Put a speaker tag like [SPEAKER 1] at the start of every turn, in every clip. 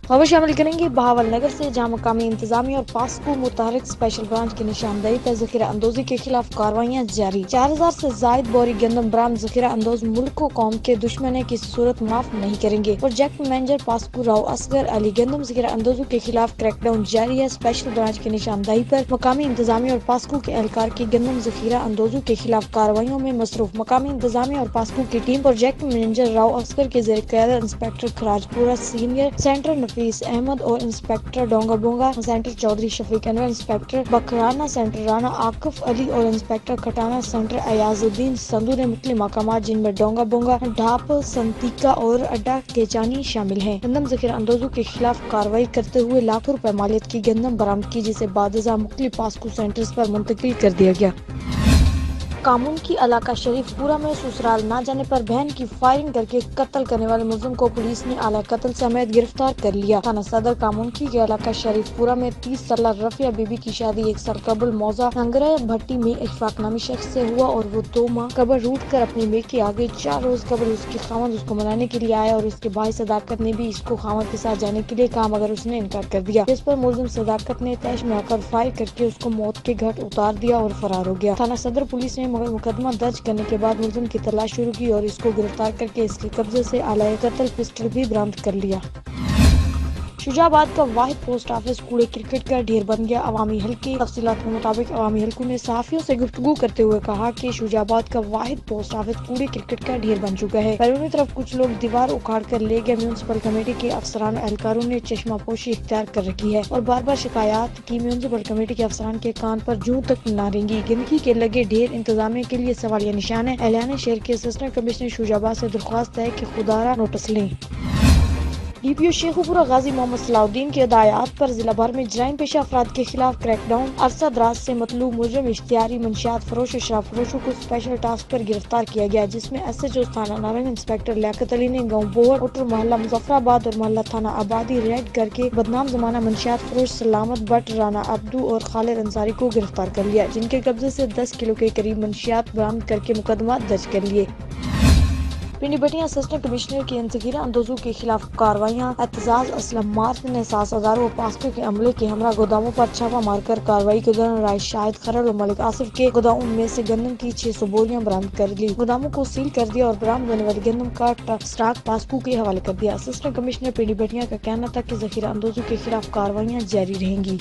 [SPEAKER 1] खबर शामिल करेंगे बहावल नगर से, जहां मकामी इंतजामिया और पास्को मुतहरिक स्पेशल ब्रांच की निशानदेही पर जखीरा अंदोजी के खिलाफ कार्रवाइयां जारी। 4000 से जायद बोरी गंदम बरामद। जखीरा अंदोज मुल्क को कौम के दुश्मन की सूरत माफ नहीं करेंगे। प्रोजेक्ट मैनेजर पास्को राव असगर अली गंदम जखीरा अंदोजों के खिलाफ क्रैकडाउन जारी है। स्पेशल ब्रांच की निशानदेही पर मकामी इंतजामिया और पास्को के एहलकार की गंदम जखीरा अंदोजों के खिलाफ कार्रवाइयों में मसरूफ। मकामी इंतजामिया और पास्को की team project manager Rao Asghar के जेर क़यादत inspector Kharajpura senior centre Nafees Ahmed और inspector Donga Bonga centre Chaudhry Shafiq Anwar, inspector Bakrana centre Rana Akif Ali और इंस्पेक्टर खटाना सेंटर अयाजुद्दीन संधू ने मुख्तलिफ मकामात जिनमें डोंगा बोंगा, ढाप, संतिका और अड्डा केचानी शामिल हैं। गंदम जखीरा अंदोजों के खिलाफ कार्रवाई करते हुए लाखों रुपए मालियत की गंदम बरामद की, जिसे बादशाह मुख्तलिफ पास्को सेंटर्स पर मुंतकिल कर दिया गया। कामून की इलाका शरीफपुरा में ससुराल ना जाने पर बहन की फायरिंग करके कत्ल करने वाले मुलजिम को पुलिस ने आला कत्ल समेत गिरफ्तार कर लिया। थाना सदर कामून की इलाका शरीफपुरा में 30 साल रफिया बीबी की शादी 1 साल कबल मौजा नंगरा भट्टी में इशफाक नामी शख्स से हुआ और वो 2 माह कबर रूट कर अपने मेक के आगे 4 रोज कबल उसकी खामद उसको मनाने के लिए आया और उसके भाई सदाकत ने भी इसको खामद के साथ जाने के लिए कहा, मगर उसने इनकार कर दिया। इस पर मुलजिम सदाकत ने तैश में आकर फायर करके उसको मौत के घाट उतार दिया और फरार हो गया। थाना सदर पुलिस ने मुकदमा दर्ज करने के बाद मुलजिम की तलाश शुरू की और इसको गिरफ्तार करके इसके कब्जे से आला कत्ल पिस्टल भी बरामद कर लिया। शुजाबाद का वाहिद पोस्ट ऑफिस कूड़े क्रिकेट का ढेर बन गया। अवामी हल्के तफसीलात के मुताबिक अवामी हल्कों ने सहाफियों से गुफ्तगू करते हुए कहा कि शुजाबाद का वाहिद पोस्ट ऑफिस कूड़े क्रिकेट का ढेर बन चुका है। बैरूनी तरफ कुछ लोग दीवार उखाड़ कर ले गए। म्यूनसिपल कमेटी के अफसरान एहलकारों ने चश्मापोशी इख्तियार कर रखी है और बार बार शिकायत की म्यूनसिपल कमेटी के अफसरान के कान पर जूं तक न रेंगी। गंदगी के लगे ढेर इंतजामिया के लिए सवालिया निशान है। एलान शहर के असिस्टेंट कमिश्नर शुजाबाद से दरख्वास्त है कि खुदारा नोटिस लें। डीपीओ शेखुपुरा गाजी मोहम्मद सलाउद्दीन की हिदायत पर जिला भर में जराइम पेशा अफराद के खिलाफ क्रैकडाउन। अरसा दराज से मतलूब मुजरिम इश्तिहारी मंशियात फरोश और शराब फरोशों को स्पेशल टास्क पर गिरफ्तार किया गया, जिसमें SHO थाना नारंग इंस्पेक्टर लियाकत अली ने गाँव बोहर उटर मोहल्ला मुजफ्फराबाद और मोहल्ला थाना आबादी रेड करके बदनाम जमाना मंशियात फरोश सलामत भट्ट, राना अब्दू और खालिद अंसारी को गिरफ्तार कर लिया, जिनके कब्जे से 10 किलो के करीब मंशियात बरामद करके मुकदमा दर्ज कर लिए। पिंडी बटिया असिस्टेंट कमिश्नर के जखीरा अंदोजों के खिलाफ कार्रवाइयां। एतजाज असलम मार्च ने 7,000 व पास्को के अमले के हमरा गोदामों पर छापा मारकर कार्रवाई के दौरान राय शाहिद खरल और मलिक आसिफ के गोदामों में से गंदम की 600 बोरियां बरामद कर ली। गोदामों को सील कर दिया और बरामद होने वाली गंदम का स्टॉक पास्को के हवाले कर दिया। असिस्टेंट कमिश्नर पिंडी बटिया का कहना था कि जखीरा अंदोजों के खिलाफ कार्रवाइयां जारी रहेंगी।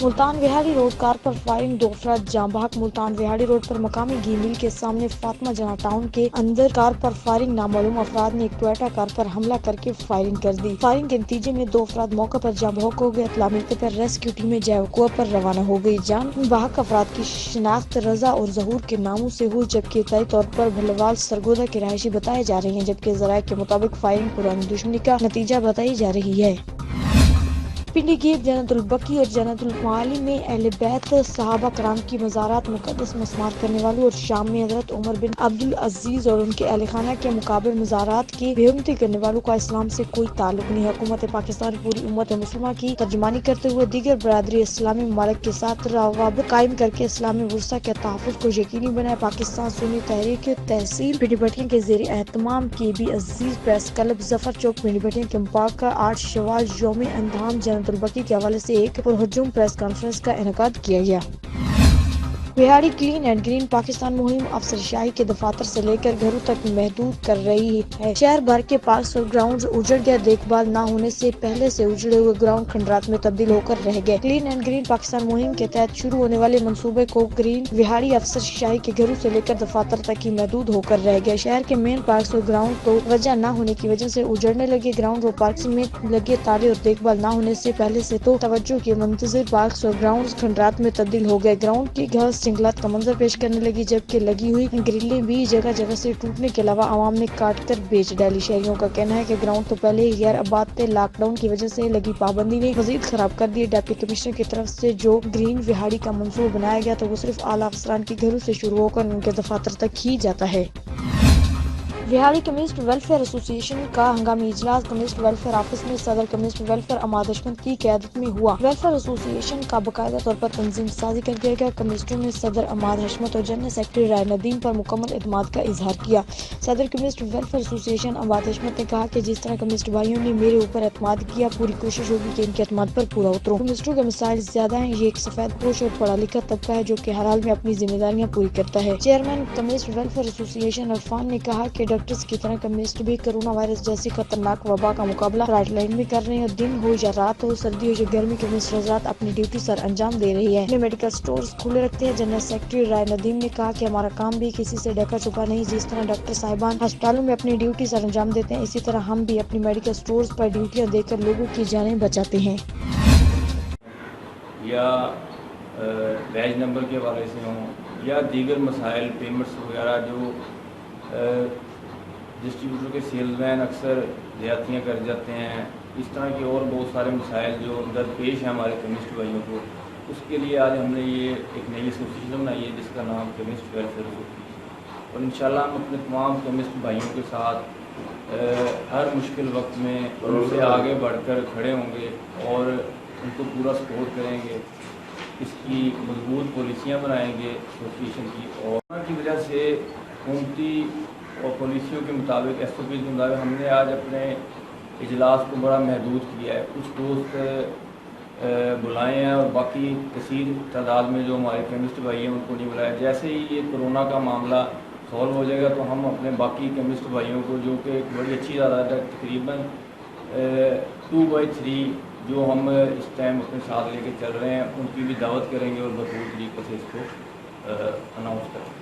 [SPEAKER 1] मुल्तान विहाड़ी रोड कार पर फायरिंग, 2 अफराद जाँ बहक। मुल्तान विहाड़ी रोड पर मकामी घी मिल के सामने फातिमा जना टाउन के अंदर कार पर फायरिंग। नामालूम अफराद ने एक टोयोटा कार पर हमला करके फायरिंग कर दी। फायरिंग के नतीजे में 2 अफराद मौके पर जाँ बहक हो गए। इत्तला मिलने पर रेस्क्यू टीमें जयकुआ पर रवाना हो गई। जान बहक अफराद की शिनाख्त रजा और जहूर के नामों से हुई, जबकि तय तौर पर भलवाल सरगोदा के रहायशी बताए जा रहे हैं, जबकि जराये के मुताबिक फायरिंग पुरानी दुश्मनी का नतीजा बताई जा रही है। पिंडी गिर जन्नतुल बकी और जन्नतुल माली में अहले बैत सहाबा कराम की मज़ारात मुक़द्दस मस्मार करने वालों और शाम में हज़रत उमर बिन अब्दुल अजीज और उनके अहले खाना के मुकाबले मज़ारात की बेहुरमती करने वालों का इस्लाम से कोई ताल्लुक नहीं। हुकूमत पाकिस्तान पूरी उम्मत मुस्लिमा की तर्जुमानी करते हुए दीगर बरादरी इस्लामी ममालिक के साथ रवाबित कायम करके इस्लामी वुर्सा के तहफ़्फ़ुज़ को यकीनी बनाए। पाकिस्तान सुन्नी तहरीक तहसील पिंडी बटिया के ज़ेर एहतमाम KB अजीज प्रेस क्लब जफर चौक पिंडी बटिया के मुबारक 8 शवाल यौम अंधाम जन्नतुल बकी के हवाले से एक पुरहजूम प्रेस कॉन्फ्रेंस का इनेकाद किया गया। बिहाड़ी क्लीन एंड ग्रीन पाकिस्तान मुहिम अफसरशाही के दफातर से लेकर घरों तक महदूद कर रही है। शहर भर के पार्क और ग्राउंड उजड़ गए। देखभाल न होने से पहले से उजड़े हुए ग्राउंड खंडरात में तब्दील होकर रह गए। क्लीन एंड ग्रीन पाकिस्तान मुहिम के तहत शुरू होने वाले मंसूबे को ग्रीन बिहाड़ी अफसरशाही के घरों से लेकर दफातर तक ही महदूद होकर रह गए। शहर के मेन पार्क और ग्राउंड तो वजह न होने की वजह से उजड़ने लगे। ग्राउंड और पार्क में लगे ताले और देखभाल न होने से पहले से तो तवज्जो के मुंतजिर पार्क और ग्राउंड खंडरात में तब्दील हो गए। ग्राउंड की घास जंगलात का मंजर पेश करने लगी, जबकि लगी हुई ग्रिलें भी जगह जगह से टूटने के अलावा आवाम ने काट कर बेच डाली। शहरियों का कहना है कि ग्राउंड तो पहले ही गैर आबाद थे, लॉकडाउन की वजह से लगी पाबंदी ने मजीद खराब कर दिए। डिप्टी कमिश्नर की तरफ से जो ग्रीन विहाड़ी का मंसूबा बनाया गया तो वो सिर्फ आला अफसरान के घरों से शुरू होकर उनके दफातर तक ही जाता है। بہاری کمیونسٹ ویلفیئر ایسوسی ایشن کا ہنگامی اجلاس کمیونسٹ ویلفیئر آفس میں صدر کمیونسٹ ویلفیئر اماد حشمت کی قیادت میں ہوا۔ ویلفیئر ایسوسی ایشن کا باقاعدہ طور پر تنظیم سازی کر دیا گیا۔ کمیونسٹوں نے صدر اماد حشمت اور جنرل سیکرٹری رائے ندیم پر مکمل اعتماد کا اظہار کیا۔ صدر کمیونسٹ ویلفیئر ایسوسی ایشن اماد حشمت نے کہا کہ جس طرح کمیونسٹ بھائیوں نے میرے اوپر اعتماد کیا، پوری کوشش ہوگی کہ ان کے اعتماد پر پورا اتروں۔ کمیونسٹوں کے مسائل زیادہ ہیں۔ یہ ایک سفید پوش اور پڑھا لکھا طبقہ ہے جو کہ ہر حال میں اپنی ذمہ داریاں پوری کرتا ہے۔ چیئرمین کمیونسٹ ویلفیئر ایسوسی ایشن عرفان نے کہا کہ ڈاکٹرز کی طرح کمیونسٹ بھی کرونا وائرس جیسی خطرناک وبا کا مقابلہ فرنٹ لائن میں کر رہے ہیں، اور دن ہو یا رات ہو، سردی ہو یا گرمی، کمیونسٹ حضرات اپنی ڈیوٹی سر انجام دے رہی ہے۔ اپنے میڈیکل سٹورز کھلے رکھتے ہیں۔ جنرل سیکرٹری رائے ندیم نے کہا کہ ہمارا کام بھی کسی سے ڈھکا چھپا نہیں۔ جس طرح ڈاکٹر صاحبان ہسپتالوں میں اپنی ڈیوٹی سر انجام دیتے ہیں، اسی طرح ہم بھی اپنی میڈیکل سٹورز پر ڈیوٹیاں دے کر لوگوں کی جانیں بچاتے ہیں۔
[SPEAKER 2] یا بیچ نمبر کے حوالے سے ہوں یا دیگر مسائل پیمنٹس وغیرہ جو ڈسٹریبیوٹر کے سیلز مین اکثر زیادتیاں کر جاتے ہیں، اس طرح کے اور بہت سارے مسائل جو درپیش ہیں ہمارے کمیونسٹ بھائیوں کو، اس کے لیے آج ہم نے یہ ایک نئی ایسوسیشن بنائی ہے جس کا نام کمیونسٹ ویلفیئر ایسوسیشن، اور انشاءاللہ ہم اپنے تمام کمیونسٹ بھائیوں کے ساتھ ہر مشکل وقت میں ان سے آگے بڑھ کر کھڑے ہوں گے اور ان کو پورا سپورٹ کریں گے، اس کی مضبوط پالیسیاں بنائیں گے ایسوسیشن کی، اور کورونا کی وجہ سے حکومتی اور پالیسیوں کے مطابق ایس او پیز کے مطابق ہم نے آج اپنے اجلاس کو بڑا محدود کیا ہے۔ کچھ دوست بلائے ہیں اور باقی کثیر تعداد میں جو ہمارے کمیونسٹ بھائی ہیں ان کو نہیں بلایا۔ جیسے ہی یہ کورونا کا معاملہ سالو ہو جائے گا تو ہم اپنے باقی کمیونسٹ بھائیوں کو، جو کہ ایک بڑی اچھی تعداد ہے، تقریباً 2/3 جو ہم اس ٹائم اپنے ساتھ لے کے چل رہے ہیں، ان کی بھی دعوت کریں گے اور بھرپور طریقے سے اس کو اناؤنس کریں گے۔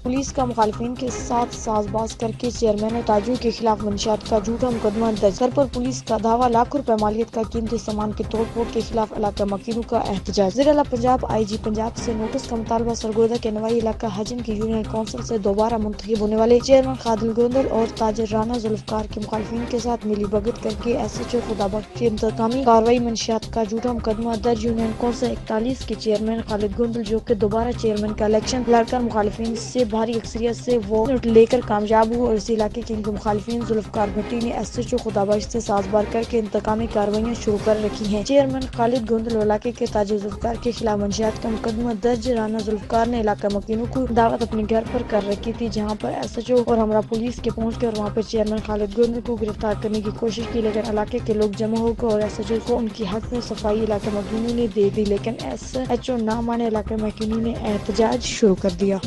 [SPEAKER 1] پولیس کا مخالفین کے ساتھ ساز باز کر کے چیئرمین اور تاجروں کے خلاف منشیات کا جھوٹا مقدمہ درج۔ سر پر پولیس کا دعویٰ، لاکھوں روپے مالیت کا قیمتی سامان کی توڑ پھوڑ کے خلاف علاقہ مکینوں کا احتجاج۔ وزیر اعلیٰ پنجاب آئی جی پنجاب سے نوٹس کا مطالبہ۔ سرگودا کے نوائی علاقہ حجن کی یونین کونسل سے دوبارہ منتخب ہونے والے چیئرمین خالد گوندل اور تاجر رانا ذوالفقار کے مخالفین کے ساتھ ملی بھگت کر کے ایس ایچ او خدابخش کی انتقامی کارروائی۔ منشیات کا جھوٹا مقدمہ درج۔ یونین کونسل 41 کے چیئرمین خالد گوندل، جو کہ دوبارہ چیئرمین کا الیکشن لڑ کر مخالفین سے بھاری اکثریت سے ووٹ لے کر کامیاب ہوئے، اور اسی علاقے کے ان کے مخالفین ذوالفقار بھٹی نے ایس ایچ او خدابخش سے ساز بار کر کے انتقامی کارروائیاں شروع کر رکھی ہیں۔ چیئرمین خالد گوندل اور علاقے کے تاجر ذوالفقار کے خلاف منشیات کا مقدمہ درج۔ رانا ذوالفقار نے علاقہ مکینوں کو دعوت اپنے گھر پر کر رکھی تھی، جہاں پر ایس ایچ او اور ہمراہ پولیس کے پہنچ گئے اور وہاں پر چیئرمین خالد گوندل کو گرفتار کرنے کی کوشش کی، لیکن علاقے کے لوگ جمع ہو گئے اور ایس ایچ او کو ان کی حق میں صفائی علاقہ مکینوں نے دے دی، لیکن ایس ایچ او نہ مانے۔ علاقہ مکینوں نے احتجاج شروع کر دیا۔